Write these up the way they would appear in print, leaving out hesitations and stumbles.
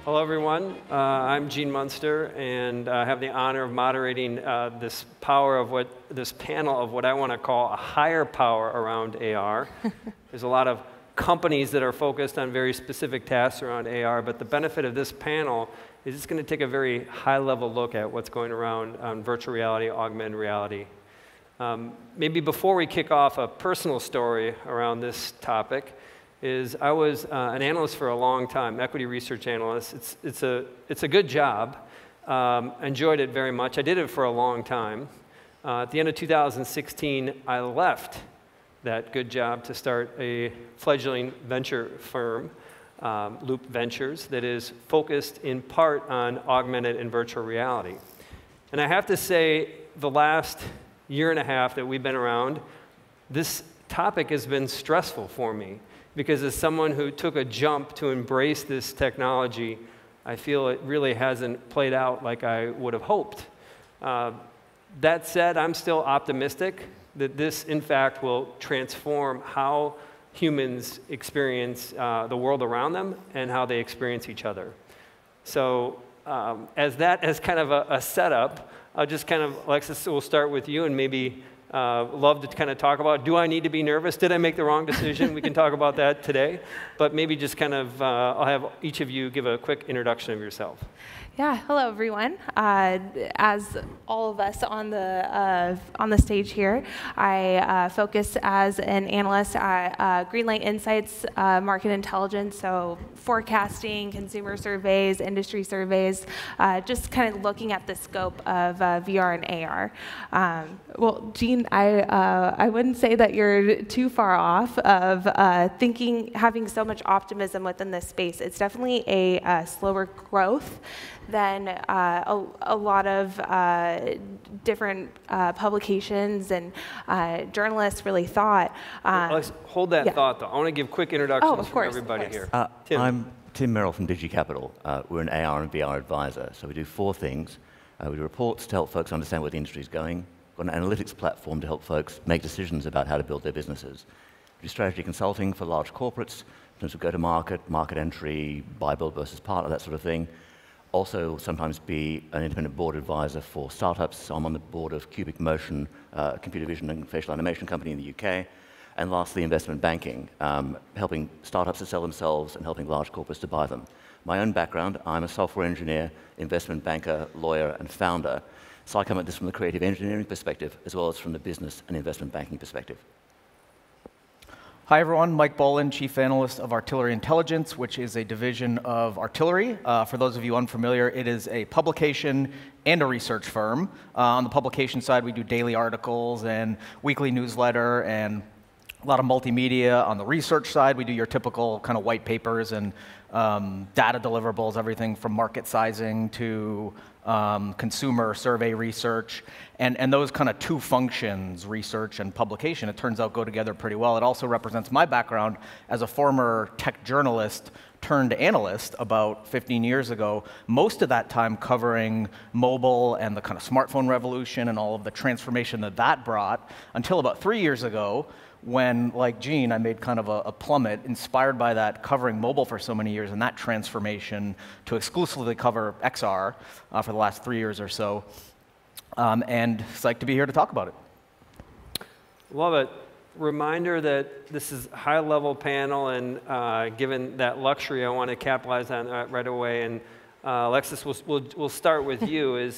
Hello, everyone. I'm Gene Munster, and I have the honor of moderating this panel of what I want to call a higher power around AR. There's a lot of companies that are focused on very specific tasks around AR, but the benefit of this panel is it's going to take a very high-level look at what's going around on virtual reality, augmented reality. Maybe before we kick off, a personal story around this topic is I was an analyst for a long time, equity research analyst. It's a good job. Enjoyed it very much. I did it for a long time. At the end of 2016, I left that good job to start a fledgling venture firm, Loup Ventures, that is focused in part on augmented and virtual reality. And I have to say, the last year and a half that we've been around, this topic has been stressful for me. Because as someone who took a jump to embrace this technology, I feel it really hasn't played out like I would have hoped. That said, I'm still optimistic that this, in fact, will transform how humans experience the world around them and how they experience each other. So as kind of a setup, I'll just kind of, Alexis, we'll start with you and maybe love to kind of talk about, do I need to be nervous? Did I make the wrong decision? We can talk about that today. But maybe just kind of, I'll have each of you give a quick introduction of yourself. Yeah, hello everyone. As all of us on the stage here, I focus as an analyst at Greenlight Insights Market Intelligence, so forecasting, consumer surveys, industry surveys, just kind of looking at the scope of VR and AR. Well, Gene, I wouldn't say that you're too far off of having so much optimism within this space. It's definitely a slower growth than a lot of different publications and journalists really thought. Alex, hold that thought, though. I want to give quick introductions from everybody here. I'm Tim Merel from Digi-Capital. We're an AR and VR advisor, so we do 4 things. We do reports to help folks understand where the industry is going. We've got an analytics platform to help folks make decisions about how to build their businesses. We do strategy consulting for large corporates in terms of go-to-market, market entry, buy, build versus partner, that sort of thing. Also, sometimes be an independent board advisor for startups. So I'm on the board of Cubic Motion, computer vision and facial animation company in the UK. And lastly, investment banking, helping startups to sell themselves and helping large corporates to buy them. My own background, I'm a software engineer, investment banker, lawyer, and founder. So I come at this from the creative engineering perspective, as well as from the business and investment banking perspective. Hi, everyone. Mike Boland, Chief Analyst of ARtillry Intelligence, which is a division of ARtillry. For those of you unfamiliar, it is a publication and a research firm. On the publication side, we do daily articles and weekly newsletter and a lot of multimedia. On the research side, we do your typical kind of white papers and data deliverables, everything from market sizing to consumer survey research. And those kind of 2 functions, research and publication, it turns out go together pretty well. It also represents my background as a former tech journalist turned analyst about 15 years ago, most of that time covering mobile and the kind of smartphone revolution and all of the transformation that brought, until about 3 years ago, when, like Gene, I made kind of a plummet, inspired by that, covering mobile for so many years and that transformation to exclusively cover XR for the last 3 years or so. And psyched to be here to talk about it. Love it. Reminder that this is a high-level panel, and given that luxury, I want to capitalize on that right away. And Alexis, we'll start with you.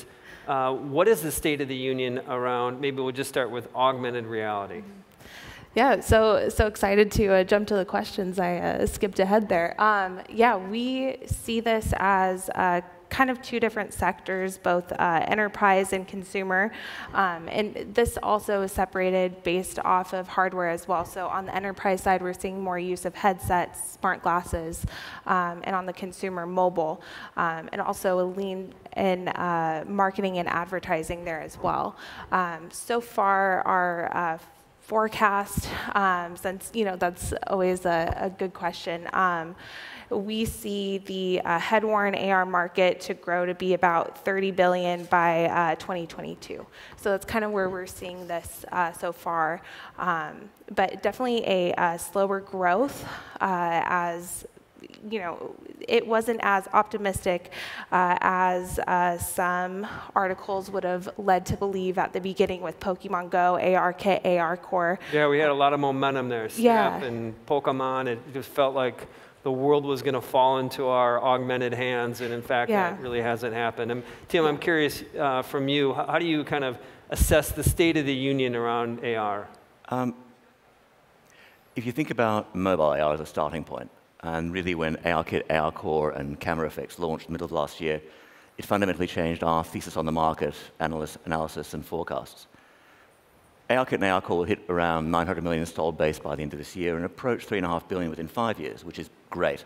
What is the state of the union around, maybe we'll just start with augmented reality. Yeah, so excited to jump to the questions. I skipped ahead there. Yeah, we see this as kind of 2 different sectors, both enterprise and consumer. And this also is separated based off of hardware as well. So on the enterprise side, we're seeing more use of headsets, smart glasses, and on the consumer, mobile. And also a lean in marketing and advertising there as well. So far, our forecast, since that's always a good question. We see the head-worn AR market to grow to be about $30 billion by 2022. So that's kind of where we're seeing this so far. But definitely a slower growth as it wasn't as optimistic as some articles would have led to believe at the beginning with Pokemon Go, ARKit, ARCore. Yeah, we had a lot of momentum there. Yeah. Snap and Pokemon, it just felt like the world was going to fall into our augmented hands, and in fact, that really hasn't happened. And Tim, I'm curious from you, how do you kind of assess the state of the union around AR? If you think about mobile AR as a starting point, and really when ARKit, ARCore, and camera effects launched in the middle of last year, it fundamentally changed our thesis on the market, analysis, and forecasts. ARKit and ARCore will hit around 900 million installed base by the end of this year and approach 3.5 billion within 5 years, which is great.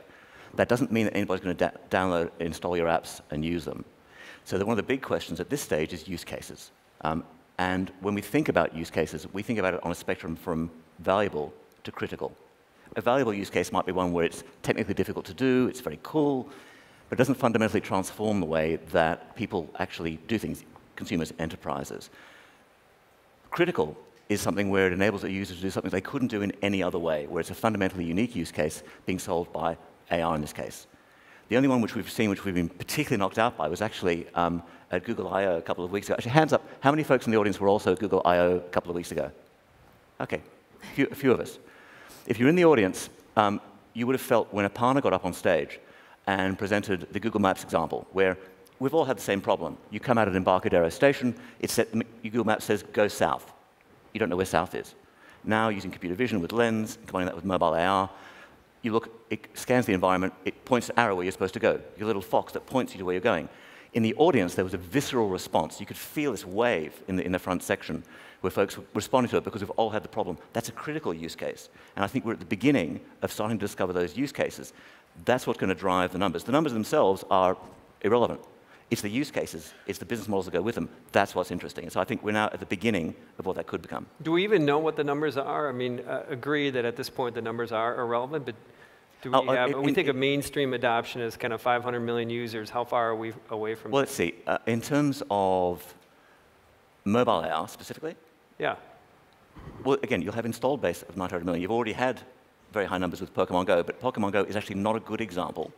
That doesn't mean that anybody's going to download, install your apps, and use them. So one of the big questions at this stage is use cases. And when we think about use cases, we think about it on a spectrum from valuable to critical. A valuable use case might be one where it's technically difficult to do, it's very cool, but it doesn't fundamentally transform the way that people actually do things, consumers, enterprises. Critical is something where it enables a user to do something they couldn't do in any other way, where it's a fundamentally unique use case being solved by AR in this case. The only one which we've seen, which we've been particularly knocked out by, was actually at Google I/O a couple of weeks ago. Actually, hands up, how many folks in the audience were also at Google I/O a couple of weeks ago? Okay, a few of us. If you're in the audience, you would have felt when a partner got up on stage and presented the Google Maps example, where we've all had the same problem. You come out at Embarcadero Station, Google Maps says, go south. You don't know where south is. Now, using computer vision with Lens, combining that with mobile AR, you look, it scans the environment, it points an arrow where you're supposed to go, your little fox that points you to where you're going. In the audience, there was a visceral response. You could feel this wave in the front section where folks were responding to it because we've all had the problem. That's a critical use case. And I think we're at the beginning of starting to discover those use cases. That's what's going to drive the numbers. The numbers themselves are irrelevant. It's the use cases, it's the business models that go with them. That's what's interesting. And so I think we're now at the beginning of what that could become. Do we even know what the numbers are? I mean, agree that at this point the numbers are irrelevant, but do we when we think of mainstream adoption as kind of 500 million users, how far are we away from Well, let's see. In terms of mobile AR specifically? Yeah. Well, again, you'll have installed base of 900 million. You've already had very high numbers with Pokemon Go, but Pokemon Go is actually not a good example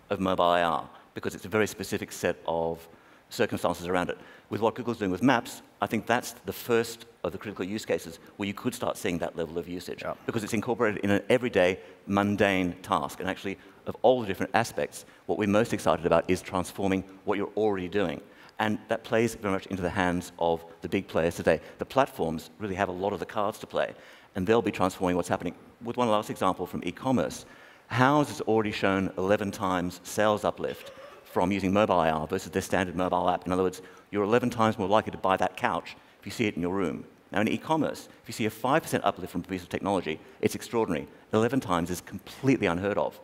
of mobile AR because it's a very specific set of circumstances around it. With what Google's doing with Maps, I think that's the first of the critical use cases where you could start seeing that level of usage because it's incorporated in an everyday, mundane task. And actually, of all the different aspects, what we're most excited about is transforming what you're already doing. And that plays very much into the hands of the big players today. The platforms really have a lot of the cards to play, and they'll be transforming what's happening. With one last example from e-commerce, House has already shown 11 times sales uplift from using mobile AR versus their standard mobile app. In other words, you're 11 times more likely to buy that couch if you see it in your room. Now, in e-commerce, if you see a 5% uplift from a piece of technology, it's extraordinary. 11 times is completely unheard of.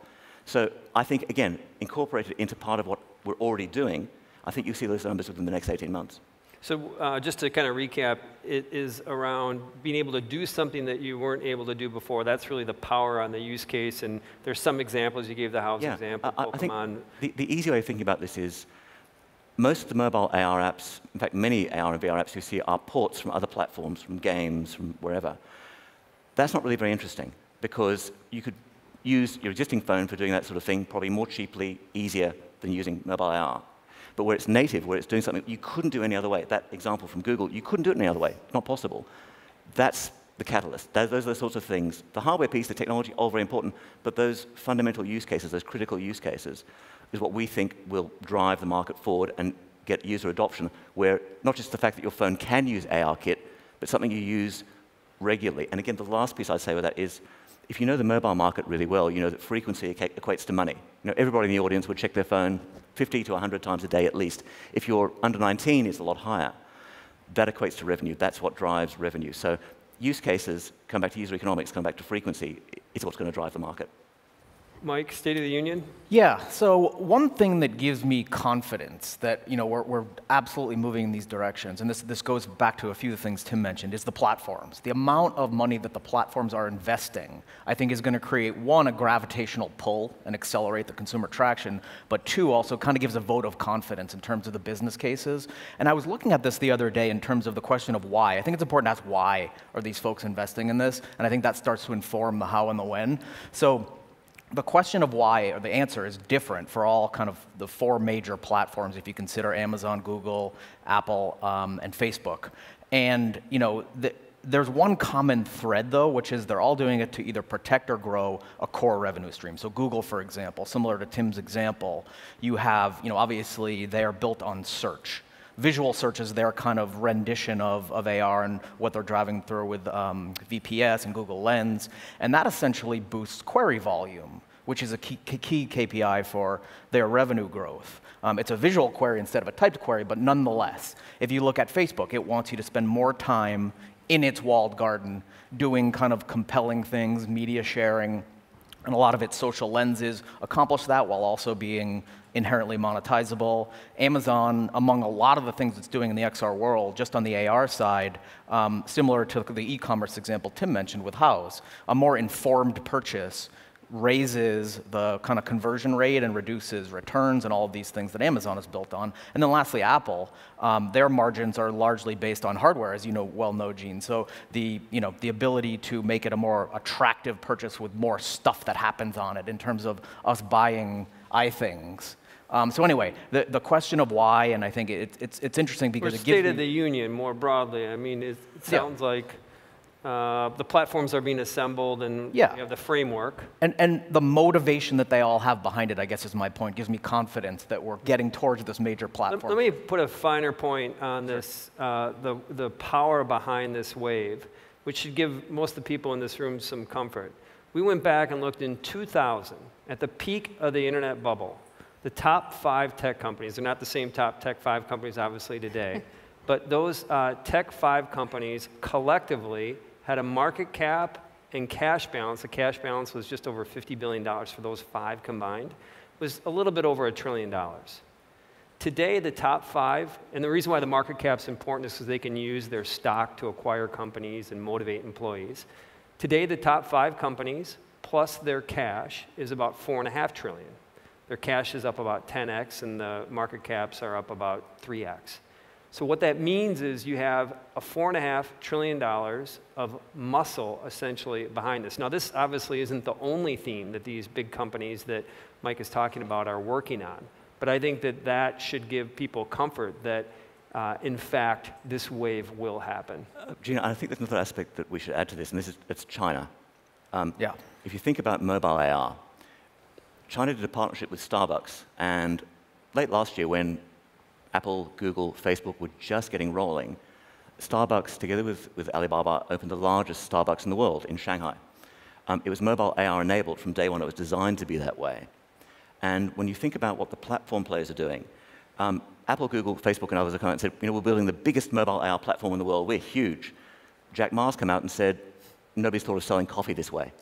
So I think, again, incorporated into part of what we're already doing, I think you'll see those numbers within the next 18 months. So just to kind of recap, it is around being able to do something that you weren't able to do before. That's really the power on the use case. And there's some examples. You gave the house example, Pokemon. I think the easy way of thinking about this is most of the mobile AR apps, in fact, many AR and VR apps you see are ports from other platforms, from games, from wherever. That's not really very interesting because you could use your existing phone for doing that sort of thing probably more cheaply, easier than using mobile AR. But where it's native, where it's doing something you couldn't do any other way, that example from Google, you couldn't do it any other way, not possible. That's the catalyst. Those are the sorts of things. The hardware piece, the technology, all very important, but those fundamental use cases, those critical use cases, is what we think will drive the market forward and get user adoption, where not just the fact that your phone can use ARKit, but something you use regularly. And again, the last piece I'd say with that is, if you know the mobile market really well, you know that frequency equates to money. You know, everybody in the audience would check their phone 50 to 100 times a day at least. If you're under 19, it's a lot higher. That equates to revenue. That's what drives revenue. So use cases, come back to user economics, come back to frequency, it's what's going to drive the market. Mike, State of the Union? Yeah, so one thing that gives me confidence that we're absolutely moving in these directions, and this goes back to a few of the things Tim mentioned, is the platforms. The amount of money that the platforms are investing, I think, is going to create, one, a gravitational pull and accelerate the consumer traction, but two, also kind of gives a vote of confidence in terms of the business cases. And I was looking at this the other day in terms of the question of why. I think it's important to ask why are these folks investing in this, and I think that starts to inform the how and the when. So The question of why, or the answer, is different for all kind of the 4 major platforms, if you consider Amazon, Google, Apple, and Facebook. And there's one common thread, though, which is they're all doing it to either protect or grow a core revenue stream. So Google, for example, similar to Tim's example, you have, obviously they are built on search. Visual search is their kind of rendition of AR and what they're driving through with VPS and Google Lens. And that essentially boosts query volume, which is a key KPI for their revenue growth. It's a visual query instead of a typed query, but nonetheless, if you look at Facebook, it wants you to spend more time in its walled garden doing kind of compelling things, media sharing, and a lot of its social lenses accomplish that while also being inherently monetizable. Amazon, among a lot of the things it's doing in the XR world, just on the AR side, similar to the e-commerce example Tim mentioned with House, a more informed purchase raises the kind of conversion rate and reduces returns and all of these things that Amazon is built on. And then lastly, Apple, their margins are largely based on hardware, as you well know, Gene. So the ability to make it a more attractive purchase with more stuff that happens on it in terms of us buying iThings. So anyway, the question of why, and I think it's interesting because it gives State of the Union more broadly. I mean, it sounds like the platforms are being assembled and you have the framework. And the motivation that they all have behind it, I guess is my point, gives me confidence that we're getting towards this major platform. Let me put a finer point on this, the power behind this wave, which should give most of the people in this room some comfort. We went back and looked in 2000, at the peak of the internet bubble, the top 5 tech companies, they're not the same top tech 5 companies obviously today, but those tech 5 companies collectively had a market cap and cash balance. The cash balance was just over $50 billion for those 5 combined. It was a little bit over $1 trillion. Today, the top 5, and the reason why the market cap's important is because they can use their stock to acquire companies and motivate employees. Today, the top 5 companies plus their cash is about $4.5 trillion. Their cash is up about 10x, and the market caps are up about 3x. So what that means is you have a $4.5 trillion of muscle, essentially, behind this. Now, this obviously isn't the only theme that these big companies that Mike is talking about are working on. But I think that that should give people comfort that, in fact, this wave will happen. Gina, I think there's another aspect that we should add to this, and it's China. Yeah. If you think about mobile AR, China did a partnership with Starbucks, and late last year when Apple, Google, Facebook were just getting rolling, Starbucks, together with Alibaba, opened the largest Starbucks in the world in Shanghai. It was mobile AR enabled from day one. It was designed to be that way. And when you think about what the platform players are doing, Apple, Google, Facebook, and others have come out and said, we're building the biggest mobile AR platform in the world. We're huge. Jack Ma's come out and said, nobody's thought of selling coffee this way.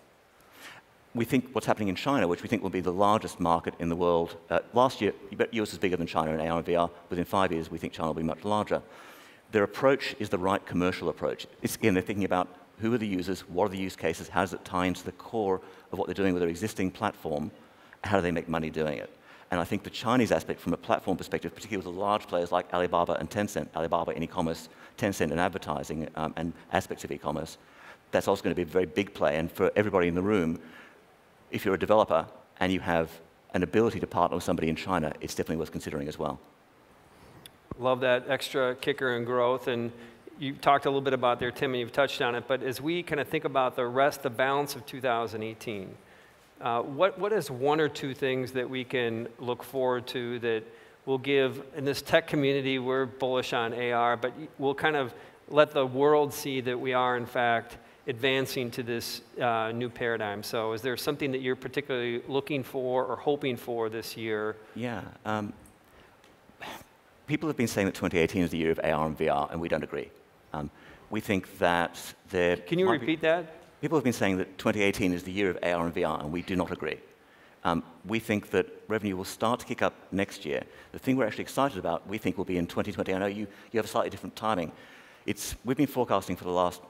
We think what's happening in China, which we think will be the largest market in the world. Last year, US was bigger than China in AR and VR. Within 5 years, we think China will be much larger. Their approach is the right commercial approach. Again, they're thinking about who are the users, what are the use cases, how does it tie into the core of what they're doing with their existing platform, how do they make money doing it? And I think the Chinese aspect from a platform perspective, particularly with the large players like Alibaba and Tencent, Alibaba in e-commerce, Tencent in advertising and aspects of e-commerce, that's also going to be a very big play. And for everybody in the room, if you're a developer and you have an ability to partner with somebody in China, it's definitely worth considering as well. Love that extra kicker in growth. And you talked a little bit about there, Tim, and you've touched on it. But as we kind of think about the balance of 2018, what is 1 or 2 things that we can look forward to that will give, in this tech community, we're bullish on AR, but we'll kind of let the world see that we are, in fact, advancing to this new paradigm. So is there something that you're particularly looking for or hoping for this year? Yeah. People have been saying that 2018 is the year of AR and VR, and we don't agree. We think that there... Can you repeat that? People have been saying that 2018 is the year of AR and VR, and we do not agree. We think that revenue will start to kick up next year. The thing we're actually excited about, we think, will be in 2020. I know you have a slightly different timing. We've been forecasting for the last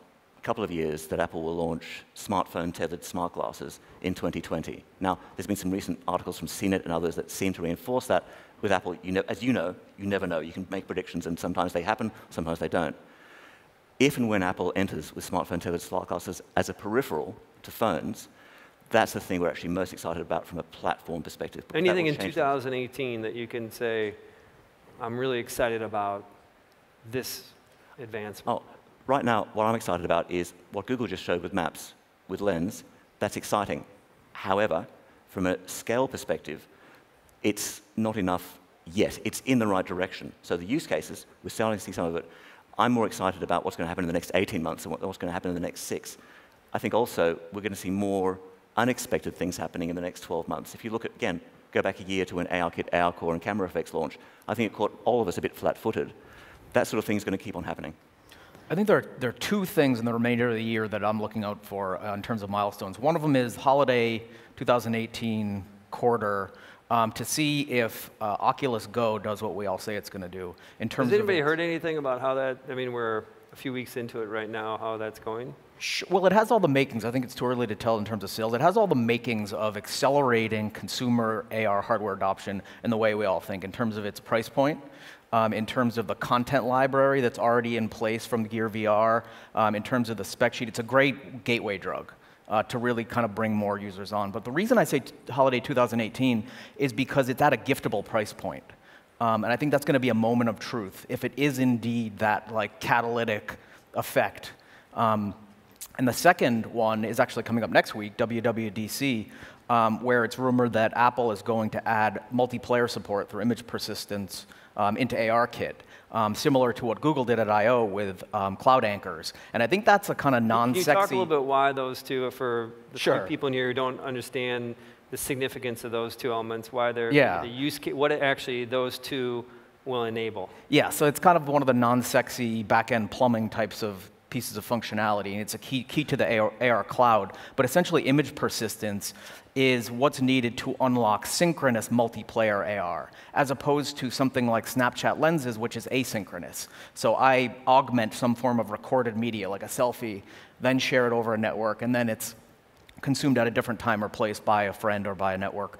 couple of years that Apple will launch smartphone-tethered smart glasses in 2020. Now, there's been some recent articles from CNET and others that seem to reinforce that. With Apple, as you know, you never know. You can make predictions, and sometimes they happen, sometimes they don't. If and when Apple enters with smartphone-tethered smart glasses as a peripheral to phones, That's the thing we're actually most excited about from a platform perspective. Anything in 2018 that you can say, I'm really excited about this advancement? Oh, right now, what I'm excited about is what Google just showed with Maps, with Lens. That's exciting. However, from a scale perspective, it's not enough yet. It's in the right direction. So the use cases, we're starting to see some of it. I'm more excited about what's going to happen in the next 18 months than what's going to happen in the next 6. I think also we're going to see more unexpected things happening in the next 12 months. If you look at, again, go back a year to when ARKit, ARCore, and Camera Effects launched, I think it caught all of us a bit flat-footed. That sort of thing is going to keep on happening. I think there are 2 things in the remainder of the year that I'm looking out for in terms of milestones. One of them is holiday 2018 quarter to see if Oculus Go does what we all say it's going to do. In terms Has anybody of heard anything about how that, I mean, we're a few weeks into it right now, how that's going? Well, it has all the makings. I think it's too early to tell in terms of sales. It has all the makings of accelerating consumer AR hardware adoption in the way we all think, in terms of its price point, in terms of the content library that's already in place from Gear VR, in terms of the spec sheet. It's a great gateway drug to really kind of bring more users on. But the reason I say holiday 2018 is because it's at a giftable price point. And I think that's going to be a moment of truth, if it is indeed that like catalytic effect. And the second one is actually coming up next week, WWDC, where it's rumored that Apple is going to add multiplayer support through image persistence into ARKit, similar to what Google did at I/O with cloud anchors. And I think that's a kind of non-sexy... Can you talk a little bit why those two, for the Sure. people in here who don't understand the significance of those two elements, why they're Yeah. the use case, what actually those two will enable? Yeah, so it's kind of one of the non-sexy back-end plumbing types of pieces of functionality, and it's a key to the AR cloud. But essentially, image persistence is what's needed to unlock synchronous multiplayer AR, as opposed to something like Snapchat lenses, which is asynchronous. So I augment some form of recorded media, like a selfie, then share it over a network, and then it's consumed at a different time or place by a friend or by a network.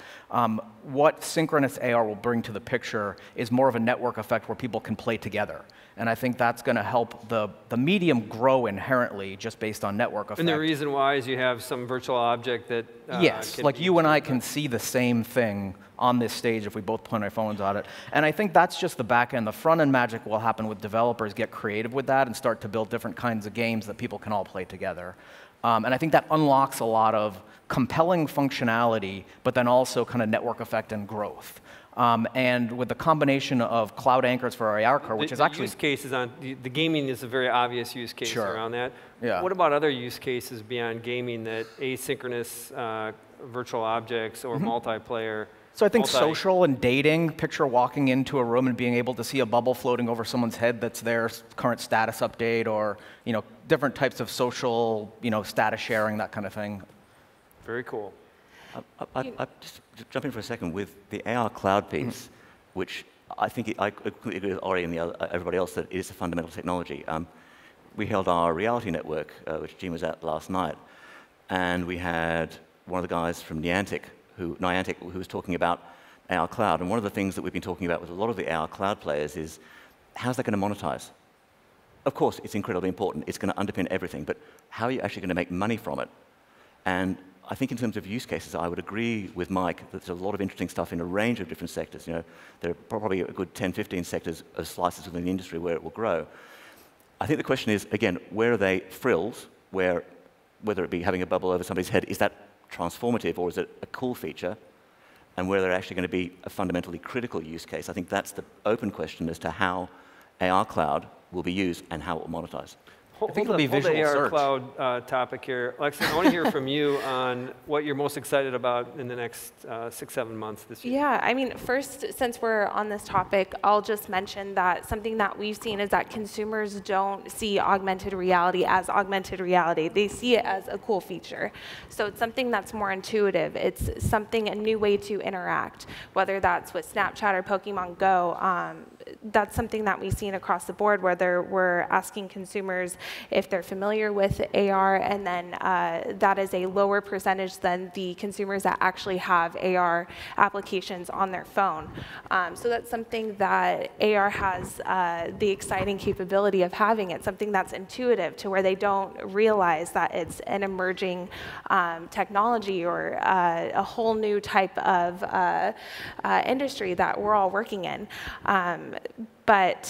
What synchronous AR will bring to the picture is more of a network effect where people can play together. And I think that's going to help the medium grow inherently just based on network effect. And the reason why is you have some virtual object that yes, like you and I can see the same thing on this stage if we both point our phones at it. And I think that's just the back end. The front end magic will happen with developers get creative with that and start to build different kinds of games that people can all play together. And I think that unlocks a lot of compelling functionality, but then also kind of network effect and growth. And with the combination of cloud anchors for our AR car, which is actually... use cases on, the gaming is a very obvious use case Sure. around that. Yeah. What about other use cases beyond gaming that asynchronous virtual objects or multiplayer? So I think social and dating, picture walking into a room and being able to see a bubble floating over someone's head that's their current status update, or different types of social status sharing, that kind of thing. Very cool. I just jump in for a second with the AR cloud piece, which I think I agree with Ori and everybody else that it is a fundamental technology. We held our reality network, which Gene was at last night, and we had one of the guys from Niantic who was talking about AR cloud. And one of the things that we've been talking about with a lot of the AR cloud players is, how's that going to monetize? Of course, it's incredibly important. It's going to underpin everything. But how are you actually going to make money from it? And I think in terms of use cases, I would agree with Mike that there's a lot of interesting stuff in a range of different sectors. There are probably a good 10, 15 sectors of slices within the industry where it will grow. I think the question is, again, where are they frills, whether it be having a bubble over somebody's head, is that transformative or is it a cool feature? And where they're actually going to be a fundamentally critical use case. I think that's the open question as to how AR cloud will be used and how it will monetize. I think it'll be visual the AR search. cloud topic here. Alexis, I want to hear from you on what you're most excited about in the next 6-7 months this year. Yeah, I mean, first, since we're on this topic, I'll just mention that something that we've seen is that consumers don't see augmented reality as augmented reality. They see it as a cool feature. So it's something that's more intuitive. It's a new way to interact, whether that's with Snapchat or Pokemon Go. that's something that we've seen across the board, where we're asking consumers if they're familiar with AR, and then that is a lower percentage than the consumers that actually have AR applications on their phone. So that's something that AR has the exciting capability of having. It's something that's intuitive to where they don't realize that it's an emerging technology or a whole new type of industry that we're all working in. But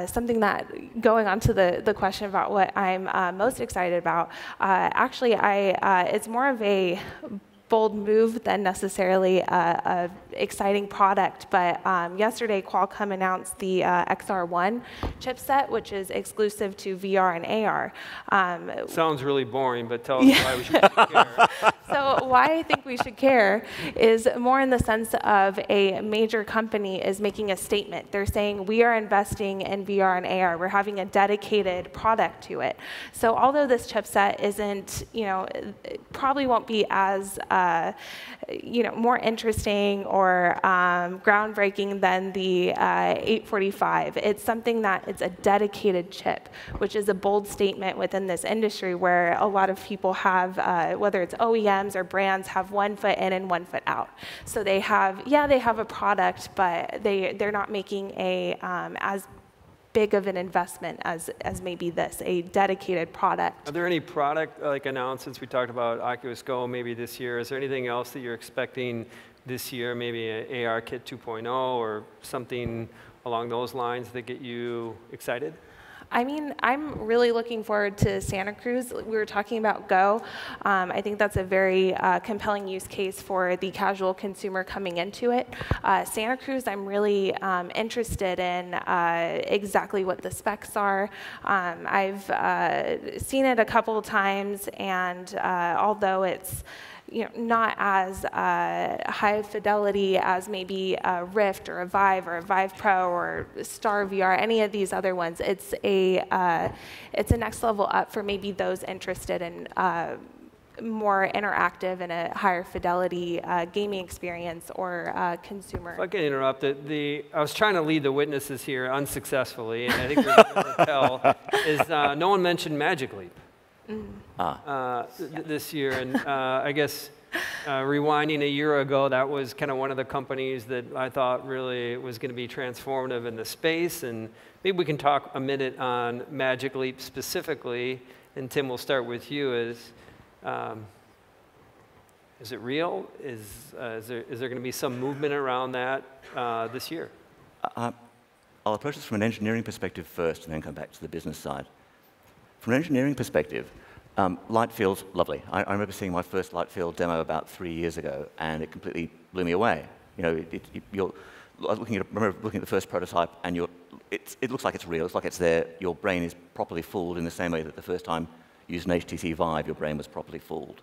something that, going on to the question about what I'm most excited about, actually, it's more of a bold move than necessarily a exciting product. But yesterday, Qualcomm announced the XR1 chipset, which is exclusive to VR and AR. Sounds really boring, but tell us why we should care. So why I think we should care is more in the sense of a major company is making a statement. They're saying, we are investing in VR and AR. We're having a dedicated product to it. So although this chipset isn't, probably won't be as, more interesting or groundbreaking than the 845, it's something that it's a dedicated chip, which is a bold statement within this industry where a lot of people have, whether it's OEMs or brands, have 1 foot in and 1 foot out. So they have, they have a product, but they're not making a as big of an investment as maybe this, a dedicated product. Are there any product announced, since we talked about Oculus Go maybe this year? Is there anything else that you're expecting this year, maybe an AR Kit 2.0 or something along those lines that get you excited? I mean, I'm really looking forward to Santa Cruz. We were talking about Go. I think that's a very compelling use case for the casual consumer coming into it. Santa Cruz, I'm really interested in exactly what the specs are. I've seen it a couple of times, and although it's not as high fidelity as maybe a Rift or a Vive Pro or Star VR, any of these other ones, it's a next level up for maybe those interested in more interactive and a higher fidelity gaming experience or consumer. If I can interrupt, I was trying to lead the witnesses here unsuccessfully, and I think we're going to tell, is no one mentioned Magic Leap. This year, and I guess rewinding a year ago, that was kind of one of the companies that I thought really was going to be transformative in the space, and maybe we can talk a minute on Magic Leap specifically, and Tim, we'll start with you. Is it real? Is there going to be some movement around that this year? I'll approach this from an engineering perspective first and then come back to the business side. From an engineering perspective, light field's lovely. I remember seeing my first light field demo about 3 years ago, and it completely blew me away. You're looking at the first prototype, and it looks like it's real. It's like it's there. Your brain is properly fooled in the same way that the first time you used an HTC Vive, your brain was properly fooled.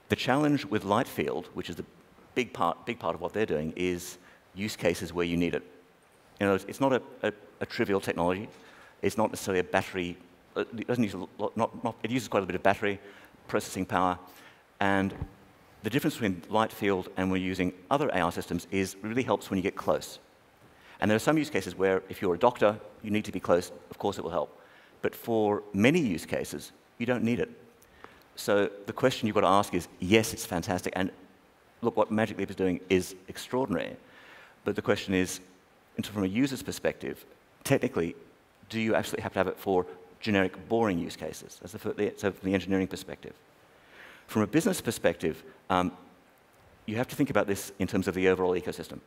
The challenge with light field, which is the big part of what they're doing, is use cases where you need it. It's not a trivial technology. It's not necessarily a battery. It doesn't use it uses quite a bit of battery, processing power, and the difference between light field and we're using other AR systems is it really helps when you get close. And there are some use cases where if you're a doctor, you need to be close. Of course, it will help. But for many use cases, you don't need it. So the question you've got to ask is, yes, it's fantastic, and look, what Magic Leap is doing is extraordinary. But the question is, from a user's perspective, technically, do you actually have to have it for generic, boring use cases? So from the engineering perspective. From a business perspective, you have to think about this in terms of the overall ecosystem.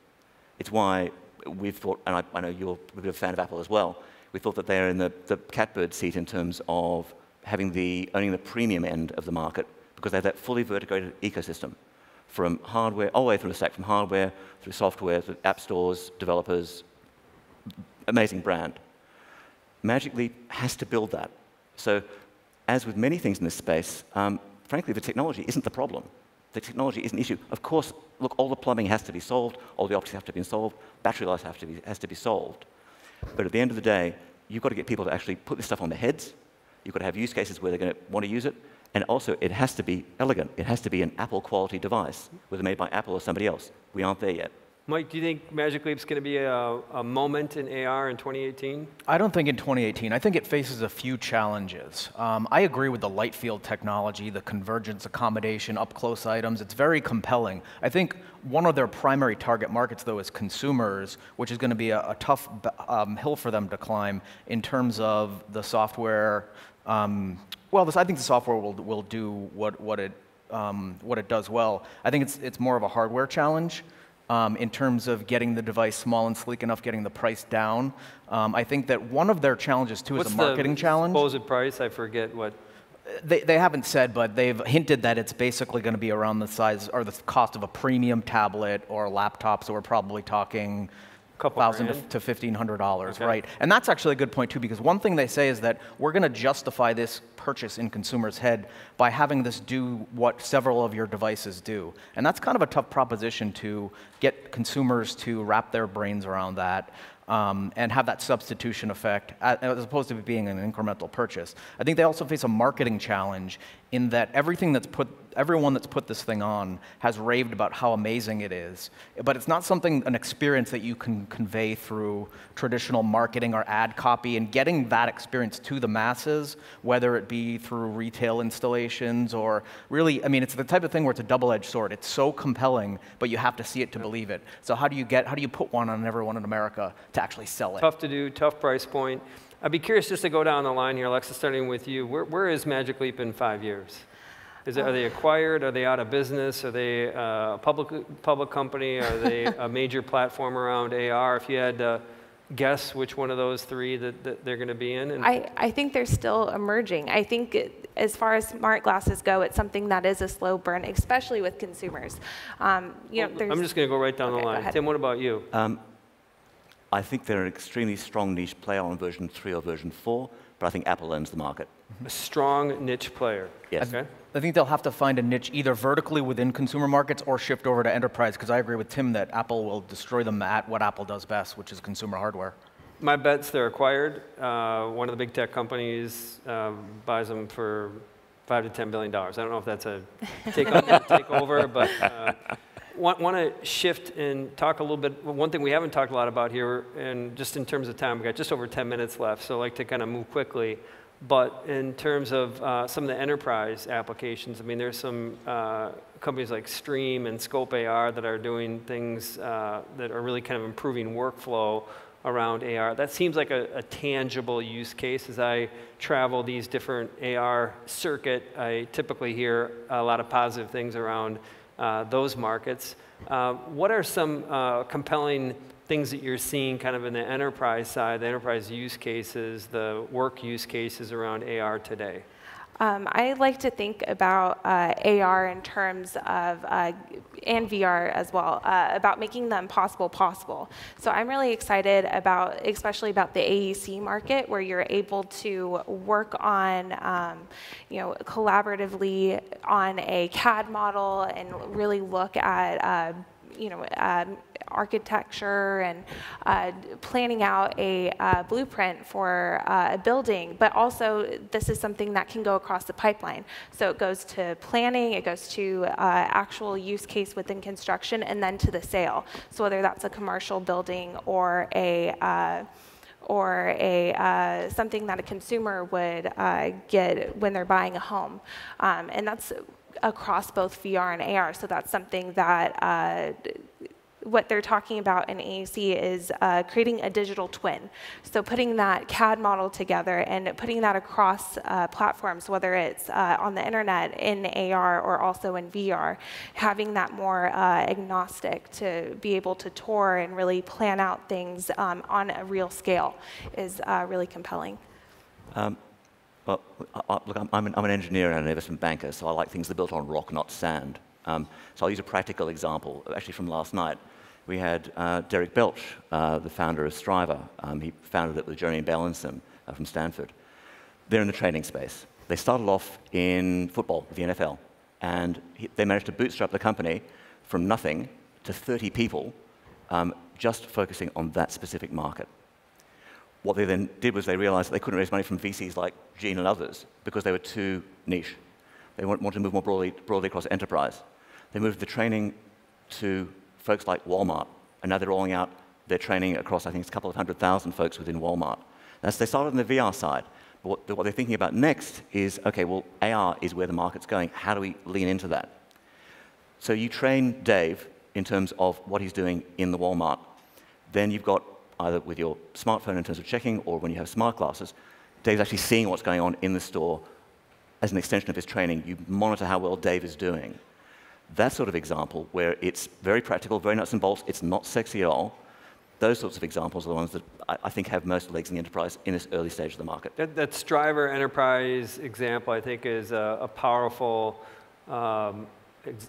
It's why we've thought, and I know you're a bit of a fan of Apple as well, we thought that they're in the catbird seat in terms of owning the premium end of the market, because they have that fully verticalized ecosystem from hardware, all the way through the stack, from hardware through software, through app stores, developers, amazing brand. Magic Leap has to build that. So as with many things in this space, frankly, the technology isn't the problem. The technology is an issue. Of course, look, all the plumbing has to be solved, all the optics have to be solved, battery life has to be solved. But at the end of the day, you've got to get people to actually put this stuff on their heads. You've got to have use cases where they're going to want to use it. And also, it has to be elegant. It has to be an Apple-quality device, whether made by Apple or somebody else. We aren't there yet. Mike, do you think Magic Leap's going to be a moment in AR in 2018? I don't think in 2018. I think it faces a few challenges. I agree with the light field technology, the convergence accommodation, up-close items. It's very compelling. I think one of their primary target markets, though, is consumers, which is going to be a tough hill for them to climb in terms of the software. I think the software will do what it does well. I think it's more of a hardware challenge. In terms of getting the device small and sleek enough, getting the price down. I think that one of their challenges, too, is a marketing challenge. What's the supposed price? I forget what. They haven't said, but they've hinted that it's basically going to be around the size or the cost of a premium tablet or a laptop, so we're probably talking $1,000 to $1,500, okay. Right? And that's actually a good point, too, because one thing they say is that we're going to justify this purchase in consumers' head by having this do what several of your devices do. And that's kind of a tough proposition to get consumers to wrap their brains around that and have that substitution effect as opposed to being an incremental purchase. I think they also face a marketing challenge in that everyone that's put this thing on has raved about how amazing it is, but it's not an experience that you can convey through traditional marketing or ad copy, and getting that experience to the masses, whether it be through retail installations or really, I mean, it's the type of thing where it's a double-edged sword. It's so compelling, but you have to see it to believe it. So how do you put one on everyone in America to actually sell it? Tough to do, tough price point. I'd be curious just to go down the line here, Alexis, starting with you. Where is Magic Leap in 5 years? Are they acquired? Are they out of business? Are they a public company? Are they a major platform around AR? If you had to guess which one of those three that they're going to be in? I think they're still emerging. I think as far as smart glasses go, it's something that is a slow burn, especially with consumers. I'm just going to go right down the line. Tim, what about you? I think they're an extremely strong niche player on version 3 or version 4, but I think Apple owns the market. A strong niche player. Yes. Okay. I think they'll have to find a niche either vertically within consumer markets or shift over to enterprise, because I agree with Tim that Apple will destroy them at what Apple does best, which is consumer hardware. My bet's they're acquired. One of the big tech companies buys them for $5 to $10 billion. I don't know if that's a takeover, but want to shift and talk a little bit. One thing we haven't talked a lot about here, and just in terms of time, we've got just over 10 minutes left, so I'd like to kind of move quickly. But in terms of some of the enterprise applications, I mean, there's some companies like Stream and Scope AR that are doing things that are really kind of improving workflow around AR. That seems like a tangible use case. As I travel these different AR circuit, I typically hear a lot of positive things around those markets. What are some compelling things that you're seeing kind of in the enterprise side, the enterprise use cases, the work use cases around AR today? I like to think about AR in terms of, and VR as well, about making them possible. So I'm really excited about, especially about the AEC market, where you're able to work on, collaboratively on a CAD model and really look at, architecture and planning out a blueprint for a building, but also this is something that can go across the pipeline. So it goes to planning, it goes to actual use case within construction, and then to the sale. So whether that's a commercial building or something that a consumer would get when they're buying a home, and that's across both VR and AR. So that's something that what they're talking about in AEC is creating a digital twin. So putting that CAD model together and putting that across platforms, whether it's on the internet, in AR, or also in VR, having that more agnostic to be able to tour and really plan out things on a real scale is really compelling. Well, look, I'm an engineer and an investment banker, so I like things that are built on rock, not sand. So I'll use a practical example, actually from last night. We had Derek Belch, the founder of Striver. He founded it with Jeremy Bellinson from Stanford. They're in the training space. They started off in football, the NFL, and they managed to bootstrap the company from nothing to 30 people, just focusing on that specific market. What they then did was they realized that they couldn't raise money from VCs like Gene and others because they were too niche. They wanted to move more broadly across enterprise. They moved the training to folks like Walmart and now they're rolling out their training across, I think it's a couple of 100,000 folks within Walmart. That's, they started on the VR side. But what they're thinking about next is, OK, well, AR is where the market's going. How do we lean into that? So you train Dave in terms of what he's doing in the Walmart. Then you've got, either with your smartphone in terms of checking, or when you have smart glasses, Dave's actually seeing what's going on in the store as an extension of his training. You monitor how well Dave is doing. That sort of example, where it's very practical, very nuts and bolts, it's not sexy at all, those sorts of examples are the ones that I think have most legs in the enterprise in this early stage of the market. That Striver enterprise example, I think, is a powerful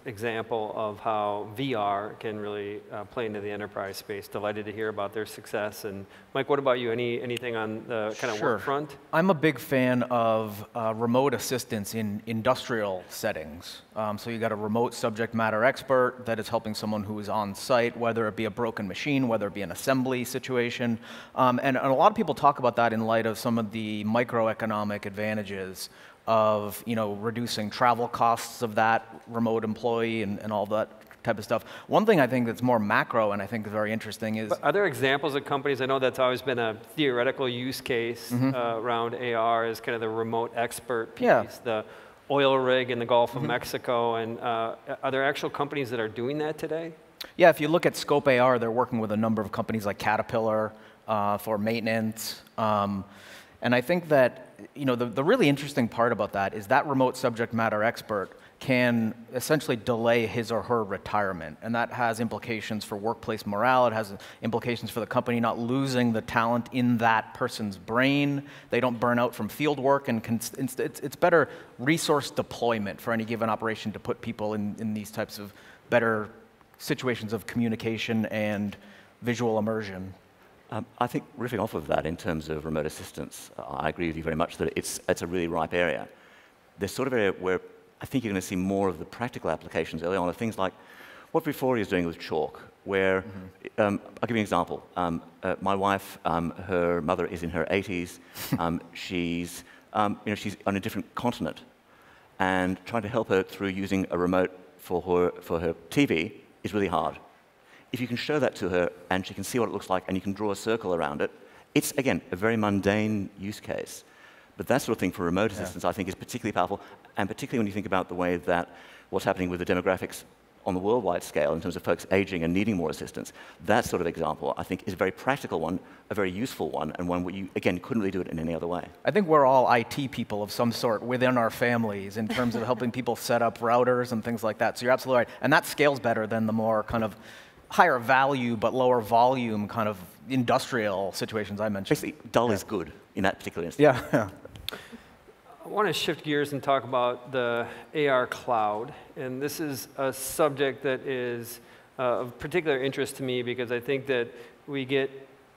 example of how VR can really play into the enterprise space. Delighted to hear about their success. And Mike, what about you? Anything on the kind of work front? I'm a big fan of remote assistance in industrial settings. So you got a remote subject matter expert that is helping someone who is on site, whether it be a broken machine, whether it be an assembly situation. And a lot of people talk about that in light of some of the microeconomic advantages of reducing travel costs of that remote employee and all that type of stuff. One thing I think that's more macro and I think is very interesting is... But are there examples of companies? I know that's always been a theoretical use case around AR as kind of the remote expert piece, the oil rig in the Gulf of Mexico. And are there actual companies that are doing that today? Yeah, if you look at Scope AR, they're working with a number of companies like Caterpillar for maintenance. And I think that the really interesting part about that is that remote subject matter expert can essentially delay his or her retirement. And that has implications for workplace morale. It has implications for the company not losing the talent in that person's brain. They don't burn out from field work. And it's better resource deployment for any given operation to put people in these types of better situations of communication and visual immersion. I think riffing off of that in terms of remote assistance, I agree with you very much that it's a really ripe area. There's sort of area where I think you're going to see more of the practical applications early on of things like what Vuforia is doing with chalk, where, I'll give you an example. My wife, her mother is in her 80s. She's on a different continent. And trying to help her through using a remote for her TV is really hard. If you can show that to her and she can see what it looks like and you can draw a circle around it, it's, again, a very mundane use case. But that sort of thing for remote assistance, I think, is particularly powerful, and particularly when you think about the way that what's happening with the demographics on the worldwide scale in terms of folks aging and needing more assistance. That sort of example, I think, is a very practical one, a very useful one, and one where you, again, couldn't really do it in any other way. I think we're all IT people of some sort within our families in terms of helping people set up routers and things like that. So you're absolutely right. And that scales better than the more kind of higher value but lower volume kind of industrial situations I mentioned. Basically, dull is good in that particular instance. Yeah. I want to shift gears and talk about the AR cloud. And this is a subject that is of particular interest to me because I think that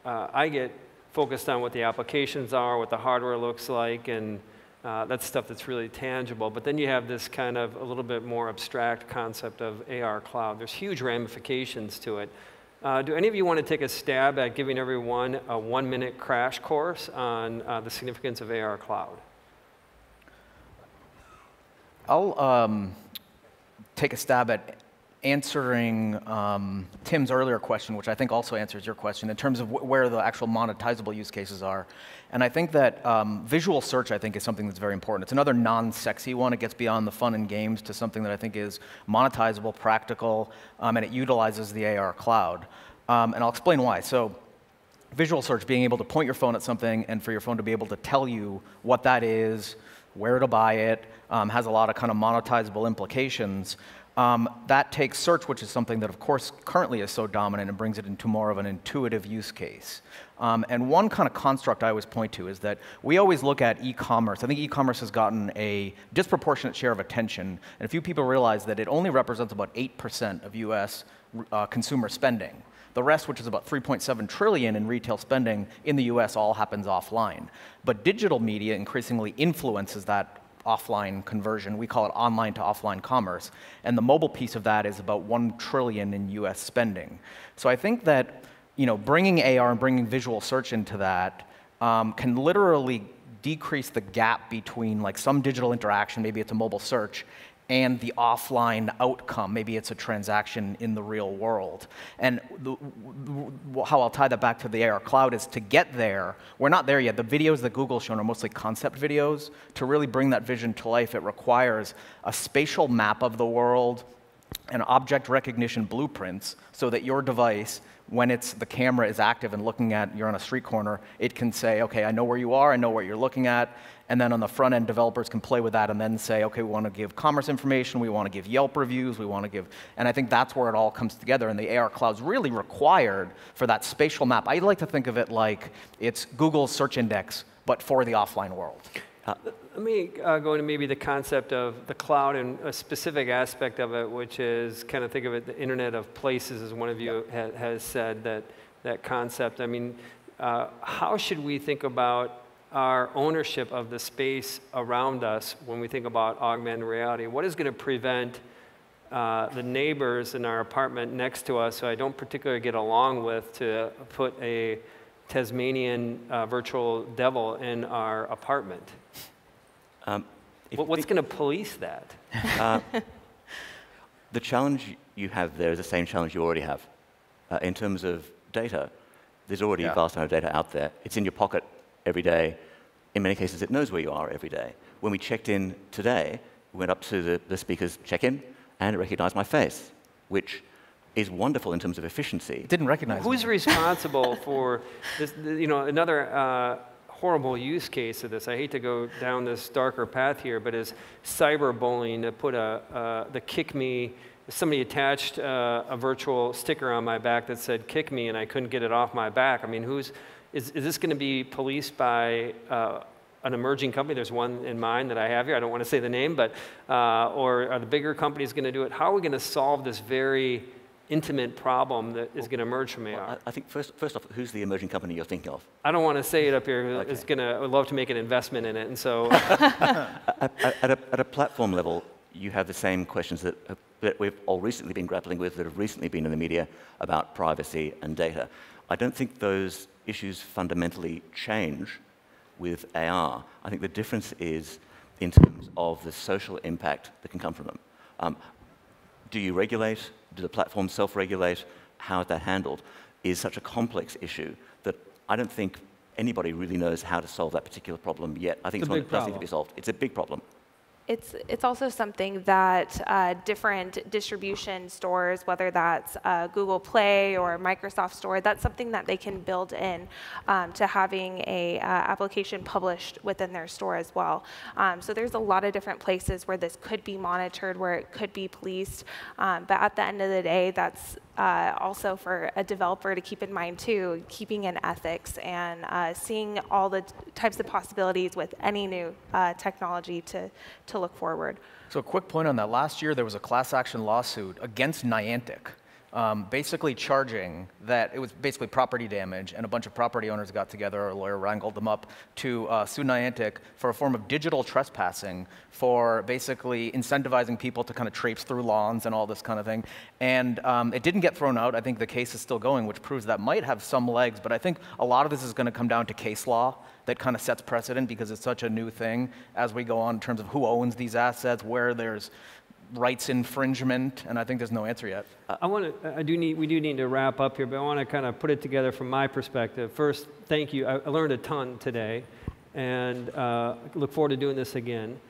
I get focused on what the applications are, what the hardware looks like, and that's stuff that's really tangible. But then you have this kind of a little bit more abstract concept of AR cloud. There's huge ramifications to it. Do any of you want to take a stab at giving everyone a 1-minute crash course on the significance of AR cloud? I'll take a stab at answering Tim's earlier question, which I think also answers your question, in terms of where the actual monetizable use cases are. And I think that visual search, I think, is something that's very important. It's another non-sexy one. It gets beyond the fun and games to something that I think is monetizable, practical, and it utilizes the AR cloud. And I'll explain why. So visual search, being able to point your phone at something and for your phone to be able to tell you what that is, where to buy it, has a lot of kind of monetizable implications. That takes search, which is something that, of course, currently is so dominant, and brings it into more of an intuitive use case. And one kind of construct I always point to is that we always look at e-commerce. I think e-commerce has gotten a disproportionate share of attention, and few people realize that it only represents about 8% of US consumer spending. The rest, which is about $3.7 trillion in retail spending in the US, all happens offline. But digital media increasingly influences that offline conversion. We call it online to offline commerce. And the mobile piece of that is about $1 trillion in US spending. So I think that bringing AR and bringing visual search into that can literally decrease the gap between like some digital interaction, maybe it's a mobile search, and the offline outcome. Maybe it's a transaction in the real world. And how I'll tie that back to the AR cloud is to get there, we're not there yet. The videos that Google's shown are mostly concept videos. To really bring that vision to life, it requires a spatial map of the world and object recognition blueprints so that your device, when the camera is active and looking at, you're on a street corner, it can say, okay, I know where you are, I know what you're looking at. And then on the front end, developers can play with that and then say, okay, we want to give commerce information, we want to give Yelp reviews, we want to give, and I think that's where it all comes together. And the AR cloud's really required for that spatial map. I like to think of it like it's Google's search index, but for the offline world. Let me go into maybe the concept of the cloud and a specific aspect of it, which is kind of think of it the Internet of Places, as one of you has said, that concept. I mean, how should we think about our ownership of the space around us when we think about augmented reality? What is going to prevent the neighbors in our apartment next to us, who I don't particularly get along with, to put a Tasmanian virtual devil in our apartment? What's going to police that? The challenge you have there is the same challenge you already have. In terms of data, there's already a vast amount of data out there. It's in your pocket every day. In many cases, it knows where you are every day. When we checked in today, we went up to the speaker's check-in, and it recognized my face, which is wonderful in terms of efficiency. It didn't recognize me. Who's responsible for this? You know, another horrible use case of this. I hate to go down this darker path here, but is cyberbullying, to put the kick me. Somebody attached a virtual sticker on my back that said "kick me," and I couldn't get it off my back. I mean, is this going to be policed by an emerging company? There's one in mind that I have here. I don't want to say the name, but or are the bigger companies going to do it? How are we going to solve this very intimate problem that is going to emerge from AR? Well, I think first off, who's the emerging company you're thinking of? I don't want to say it up here. Okay. I would love to make an investment in it, and so at a platform level, you have the same questions that we've all recently been grappling with, that have recently been in the media about privacy and data. I don't think those issues fundamentally change with AR. I think the difference is in terms of the social impact that can come from them. Do you regulate? Do the platforms self-regulate? How is that handled? Is such a complex issue that I don't think anybody really knows how to solve that particular problem yet. I think it's one that does need to be solved. It's a big problem. It's also something that different distribution stores, whether that's Google Play or Microsoft Store, that's something that they can build in to having a application published within their store as well. So there's a lot of different places where this could be monitored, where it could be policed. But at the end of the day, that's also for a developer to keep in mind too, keeping in ethics and seeing all the types of possibilities with any new technology to look forward. So a quick point on that. Last year, there was a class action lawsuit against Niantic, basically charging that it was basically property damage, and a bunch of property owners got together, a lawyer wrangled them up to sue Niantic for a form of digital trespassing, for basically incentivizing people to kind of traipse through lawns and all this kind of thing. And it didn't get thrown out. I think the case is still going, which proves that might have some legs, but I think a lot of this is going to come down to case law that kind of sets precedent, because it's such a new thing as we go on in terms of who owns these assets, where there's rights infringement, and I think there's no answer yet. We do need to wrap up here, but I want to kind of put it together from my perspective. First, thank you. I learned a ton today, and look forward to doing this again.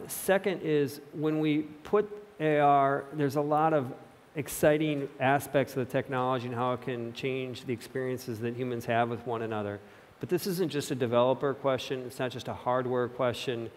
Second is, when we put AR, there's a lot of exciting aspects of the technology and how it can change the experiences that humans have with one another. But this isn't just a developer question. It's not just a hardware question.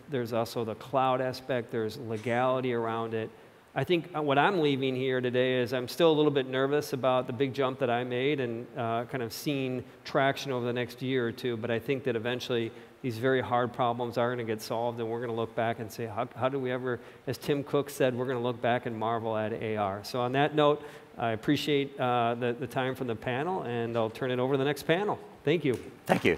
There's also the cloud aspect. There's legality around it. I think what I'm leaving here today is I'm still a little bit nervous about the big jump that I made and kind of seeing traction over the next year or two. But I think that eventually these very hard problems are going to get solved, and we're going to look back and say, how do we ever, as Tim Cook said, we're going to look back and marvel at AR. So on that note, I appreciate the time from the panel, and I'll turn it over to the next panel. Thank you. Thank you.